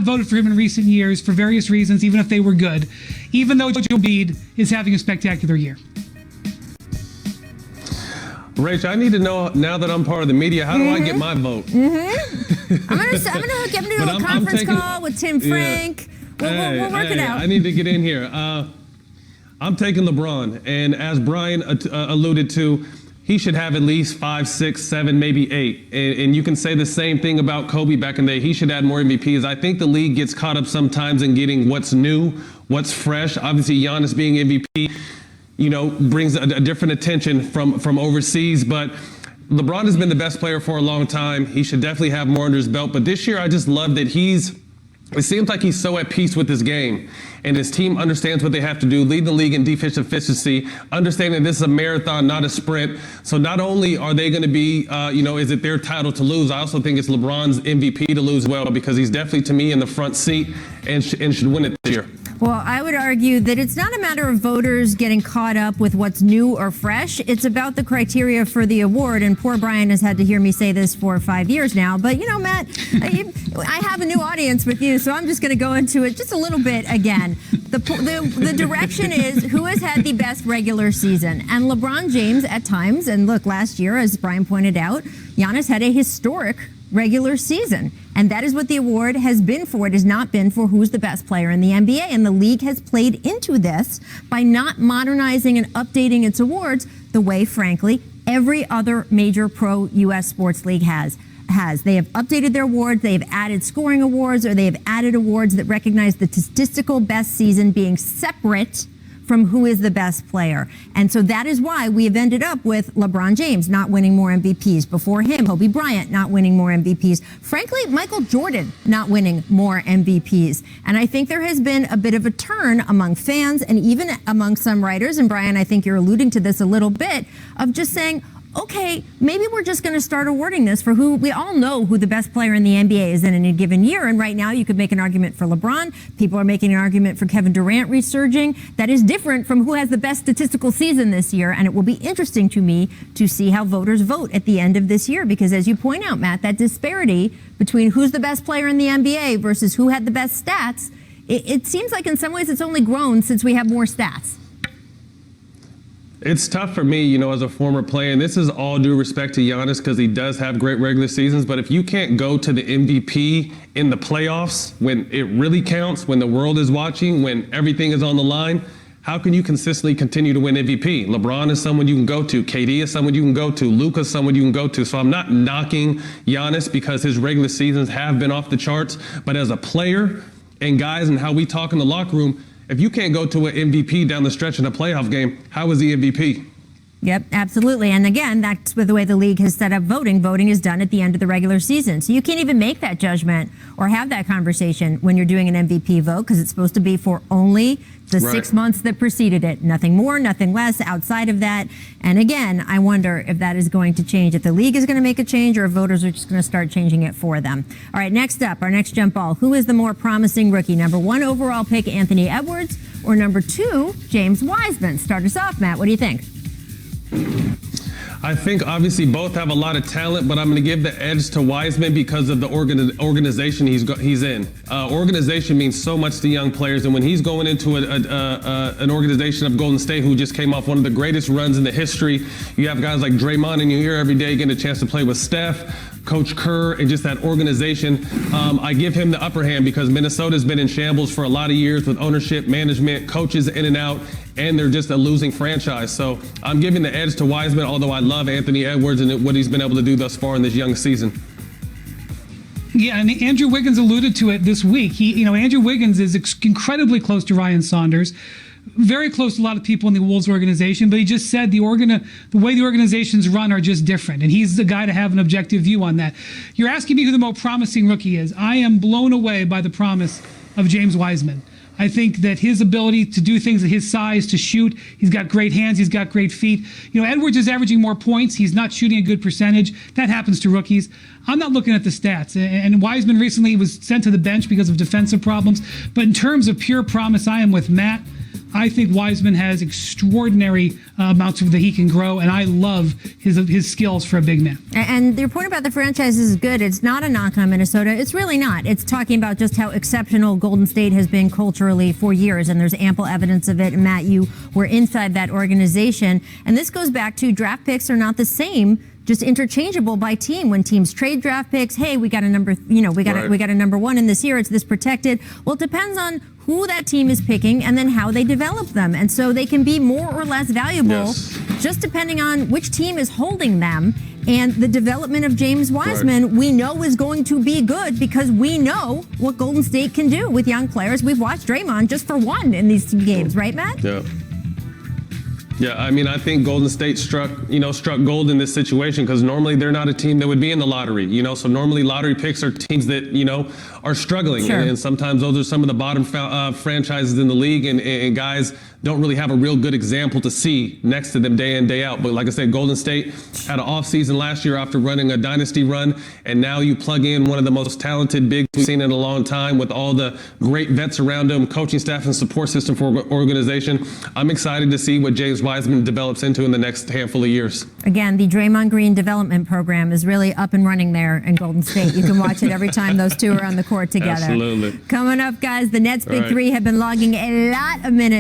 voted for him in recent years for various reasons, even if they were good, even though Joe Embiid is having a spectacular year. Rach, I need to know, now that I'm part of the media, how do I get my vote? I'm gonna get him to do a conference call with Tim Frank. We'll work it out. I need to get in here. I'm taking LeBron, and as Brian alluded to, he should have at least 5, 6, 7, maybe 8. And you can say the same thing about Kobe back in the day. He should add more MVPs. I think the league gets caught up sometimes in getting what's new, what's fresh. Obviously, Giannis being MVP, brings a different attention from overseas. But LeBron has been the best player for a long time. He should definitely have more under his belt. But this year, I just love that it seems like he's so at peace with his game, and his team understands what they have to do, lead the league in defensive efficiency, understanding this is a marathon, not a sprint. So not only are they going to be, is it their title to lose, I also think it's LeBron's MVP to lose well, because he's definitely, to me, in the front seat and should win it this year. Well, I would argue that it's not a matter of voters getting caught up with what's new or fresh. It's about the criteria for the award. And poor Brian has had to hear me say this for 5 years now. But, Matt, I have a new audience with you, so I'm just going to go into it just a little bit again. The direction is who has had the best regular season. And LeBron James at times, and look, last year, as Brian pointed out, Giannis had a historic regular season. And that is what the award has been for. It has not been for who's the best player in the NBA. And the league has played into this by not modernizing and updating its awards the way, frankly, every other major pro U.S. sports league has. They have updated their awards, they have added scoring awards, or they have added awards that recognize the statistical best season being separate from who is the best player. And so that is why we have ended up with LeBron James not winning more MVPs. Before him, Kobe Bryant not winning more MVPs. Frankly, Michael Jordan not winning more MVPs. And I think there has been a bit of a turn among fans and even among some writers, and Brian, I think you're alluding to this a little bit, of just saying, okay, maybe we're just going to start awarding this for who we all know who the best player in the NBA is in a given year. And right now you could make an argument for LeBron. People are making an argument for Kevin Durant resurging. That is different from who has the best statistical season this year. And it will be interesting to me to see how voters vote at the end of this year. Because as you point out, Matt, that disparity between who's the best player in the NBA versus who had the best stats, it seems like in some ways it's only grown since we have more stats. It's tough for me, as a former player, and this is all due respect to Giannis because he does have great regular seasons, but if you can't go to the MVP in the playoffs when it really counts, when the world is watching, when everything is on the line, how can you consistently continue to win MVP? LeBron is someone you can go to. KD is someone you can go to. Luka is someone you can go to. So I'm not knocking Giannis because his regular seasons have been off the charts, but as a player and guys and how we talk in the locker room, if you can't go to an MVP down the stretch in a playoff game, how is he MVP? Yep, absolutely. And again, that's with the way the league has set up voting. Voting is done at the end of the regular season. So you can't even make that judgment or have that conversation when you're doing an MVP vote because it's supposed to be for only the 6 months that preceded it. Nothing more, nothing less outside of that. And again, I wonder if that is going to change, if the league is going to make a change or if voters are just going to start changing it for them. All right, next up, our next jump ball. Who is the more promising rookie? Number 1 overall pick, Anthony Edwards, or number 2, James Wiseman? Start us off, Matt. What do you think? I think obviously both have a lot of talent, but I'm going to give the edge to Wiseman because of the organization he's in. Organization means so much to young players, and when he's going into an organization of Golden State who just came off one of the greatest runs in the history, you have guys like Draymond, and you hear every day getting a chance to play with Steph, Coach Kerr, and just that organization. I give him the upper hand because Minnesota's been in shambles for a lot of years with ownership, management, coaches in and out, and they're just a losing franchise. So I'm giving the edge to Wiseman, although I love Anthony Edwards and what he's been able to do thus far in this young season. Yeah, and Andrew Wiggins alluded to it this week. Andrew Wiggins is incredibly close to Ryan Saunders, very close to a lot of people in the Wolves organization, but he just said the way the organizations run are just different, and he's the guy to have an objective view on that. You're asking me who the most promising rookie is. I am blown away by the promise of James Wiseman. I think that his ability to do things at his size, to shoot, he's got great hands, he's got great feet. Edwards is averaging more points. He's not shooting a good percentage. That happens to rookies. I'm not looking at the stats. And Wiseman recently was sent to the bench because of defensive problems. But in terms of pure promise, I am with Matt. I think Wiseman has extraordinary amounts of that he can grow, and I love his skills for a big man. And your point about the franchise is good. It's not a knock on Minnesota. It's really not. It's talking about just how exceptional Golden State has been culturally for years, and there's ample evidence of it. And Matt, you were inside that organization, and this goes back to draft picks are not the same, just interchangeable by team. When teams trade draft picks, hey, we got a number, we got a number one in this year. It's this protected. Well, it depends on who that team is picking and then how they develop them, and so they can be more or less valuable, just depending on which team is holding them. And the development of James Wiseman, we know is going to be good because we know what Golden State can do with young players. We've watched Draymond just for one in these two games, right, Matt? Yeah. Yeah, I mean, I think Golden State struck gold in this situation because normally they're not a team that would be in the lottery, so normally lottery picks are teams that, are struggling. Sure. And sometimes those are some of the bottom franchises in the league, and guys don't really have a real good example to see next to them day in, day out. But like I said, Golden State had an off season last year after running a dynasty run, and now you plug in one of the most talented bigs we've seen in a long time with all the great vets around him, coaching staff and support system for organization. I'm excited to see what James Wiseman develops into in the next handful of years. Again, the Draymond Green development program is really up and running there in Golden State. You can watch it every time those two are on the court together. Absolutely. Coming up, guys, the Nets Big Three have been logging a lot of minutes